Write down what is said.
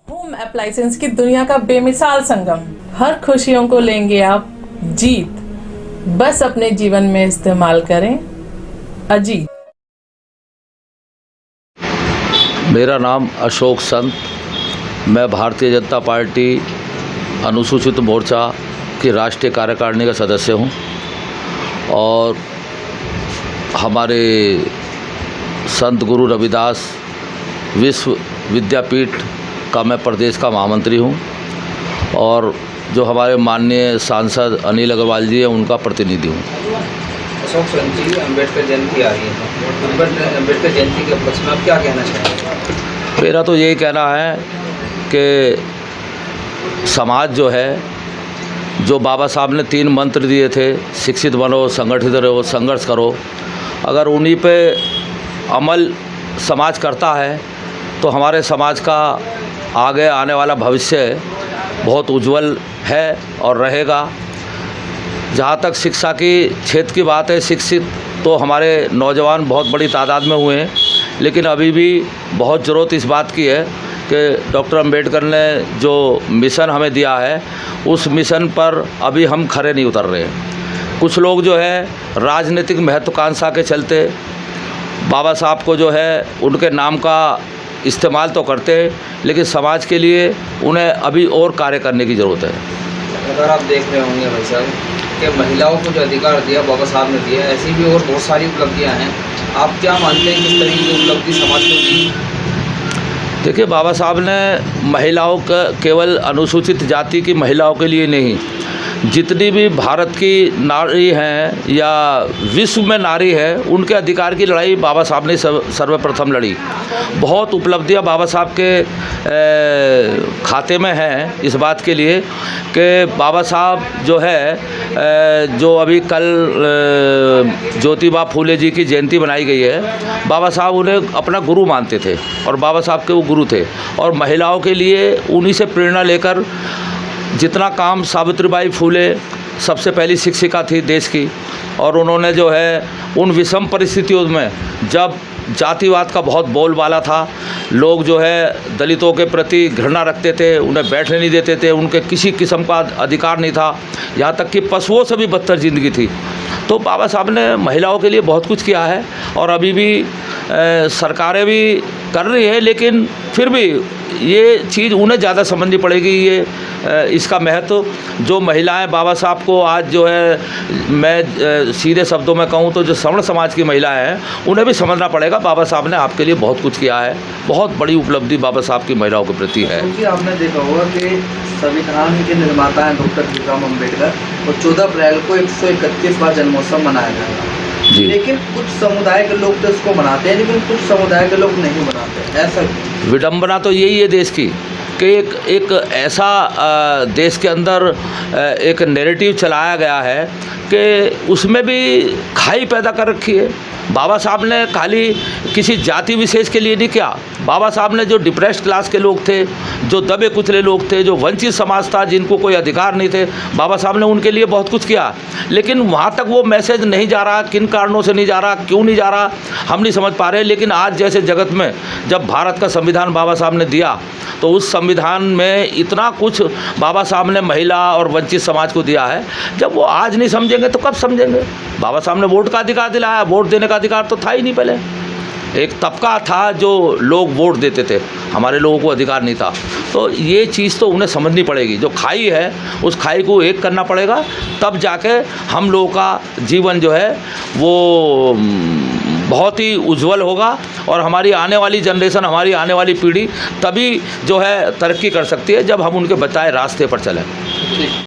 Home appliances की दुनिया का बेमिसाल संगम। हर खुशियों को लेंगे आप जीत, बस अपने जीवन में इस्तेमाल करें अजीत। मेरा नाम अशोक संत, मैं भारतीय जनता पार्टी अनुसूचित मोर्चा की राष्ट्रीय कार्यकारिणी का सदस्य हूं और हमारे संत गुरु रविदास विश्व विद्यापीठ का मैं प्रदेश का महामंत्री हूं और जो हमारे माननीय सांसद अनिल अग्रवाल जी हैं उनका प्रतिनिधि हूं। अशोक संत जी, अम्बेडकर जयंती आ रही है, अम्बेडकर जयंती के उपलक्ष्य में आप क्या कहना चाहेंगे? मेरा तो यही कहना है कि समाज जो है, जो बाबा साहब ने 3 मंत्र दिए थे, शिक्षित बनो, संगठित रहो, संघर्ष करो, अगर उन्हीं पे अमल समाज करता है तो हमारे समाज का आगे आने वाला भविष्य बहुत उज्जवल है और रहेगा। जहाँ तक शिक्षा की क्षेत्र की बात है, शिक्षित तो हमारे नौजवान बहुत बड़ी तादाद में हुए हैं, लेकिन अभी भी बहुत ज़रूरत इस बात की है कि डॉक्टर अम्बेडकर ने जो मिशन हमें दिया है उस मिशन पर अभी हम खरे नहीं उतर रहे हैं। कुछ लोग जो है राजनीतिक महत्वाकांक्षा के चलते बाबा साहब को जो है उनके नाम का इस्तेमाल तो करते हैं, लेकिन समाज के लिए उन्हें अभी और कार्य करने की ज़रूरत है। अगर आप देख रहे होंगे भाई साहब कि महिलाओं को जो अधिकार दिया बाबा साहब ने दिया, ऐसी भी और बहुत सारी उपलब्धियां हैं। आप क्या मानते हैं किस तरीके की उपलब्धि समाज को दी? देखिए, बाबा साहब ने महिलाओं का केवल अनुसूचित जाति की महिलाओं के लिए नहीं, जितनी भी भारत की नारी हैं या विश्व में नारी है, उनके अधिकार की लड़ाई बाबा साहब ने सर्वप्रथम लड़ी। बहुत उपलब्धियां बाबा साहब के खाते में हैं इस बात के लिए कि बाबा साहब जो है, जो अभी कल ज्योतिबा फूले जी की जयंती बनाई गई है, बाबा साहब उन्हें अपना गुरु मानते थे और बाबा साहब के वो गुरु थे और महिलाओं के लिए उन्हीं से प्रेरणा लेकर जितना काम, सावित्रीबाई फूले सबसे पहली शिक्षिका थी देश की और उन्होंने जो है उन विषम परिस्थितियों में, जब जातिवाद का बहुत बोलबाला था, लोग जो है दलितों के प्रति घृणा रखते थे, उन्हें बैठने नहीं देते थे, उनके किसी किस्म का अधिकार नहीं था, यहाँ तक कि पशुओं से भी बदतर ज़िंदगी थी। तो बाबा साहब ने महिलाओं के लिए बहुत कुछ किया है और अभी भी सरकारें भी कर रही है, लेकिन फिर भी ये चीज़ उन्हें ज़्यादा समझनी पड़ेगी। ये इसका महत्व जो महिलाएं बाबा साहब को आज जो है, मैं सीधे शब्दों में कहूँ तो जो सवर्ण समाज की महिलाएं हैं उन्हें भी समझना पड़ेगा बाबा साहब ने आपके लिए बहुत कुछ किया है। बहुत बड़ी उपलब्धि बाबा साहब की महिलाओं के प्रति है। क्योंकि आपने देखा होगा कि संविधान के निर्माता हैं डॉक्टर भीमराव अम्बेडकर और 14 अप्रैल को 131वां जन्मोत्सव मनाया जाएगा जी। लेकिन कुछ समुदाय के लोग तो इसको मनाते हैं, लेकिन कुछ समुदाय के लोग नहीं मनाते। ऐसा विडंबना तो यही है देश की कि एक ऐसा देश के अंदर एक नैरेटिव चलाया गया है कि उसमें भी खाई पैदा कर रखी है। बाबा साहब ने खाली किसी जाति विशेष के लिए नहीं किया। बाबा साहब ने जो डिप्रेस्ड क्लास के लोग थे, जो दबे कुचले लोग थे, जो वंचित समाज था, जिनको कोई अधिकार नहीं थे, बाबा साहब ने उनके लिए बहुत कुछ किया। लेकिन वहाँ तक वो मैसेज नहीं जा रहा, किन कारणों से नहीं जा रहा, क्यों नहीं जा रहा, हम नहीं समझ पा रहे। लेकिन आज जैसे जगत में जब भारत का संविधान बाबा साहब ने दिया तो उस संविधान में इतना कुछ बाबा साहब ने महिला और वंचित समाज को दिया है, जब वो आज नहीं समझेंगे तो कब समझेंगे। बाबा साहब ने वोट का अधिकार दिलाया, वोट देने का अधिकार तो था ही नहीं। पहले एक तबका था जो लोग वोट देते थे, हमारे लोगों को अधिकार नहीं था। तो ये चीज़ तो उन्हें समझनी पड़ेगी। जो खाई है उस खाई को एक करना पड़ेगा, तब जाके हम लोगों का जीवन जो है वो बहुत ही उज्जवल होगा और हमारी आने वाली जनरेशन, हमारी आने वाली पीढ़ी तभी जो है तरक्की कर सकती है जब हम उनके बताए रास्ते पर चलें।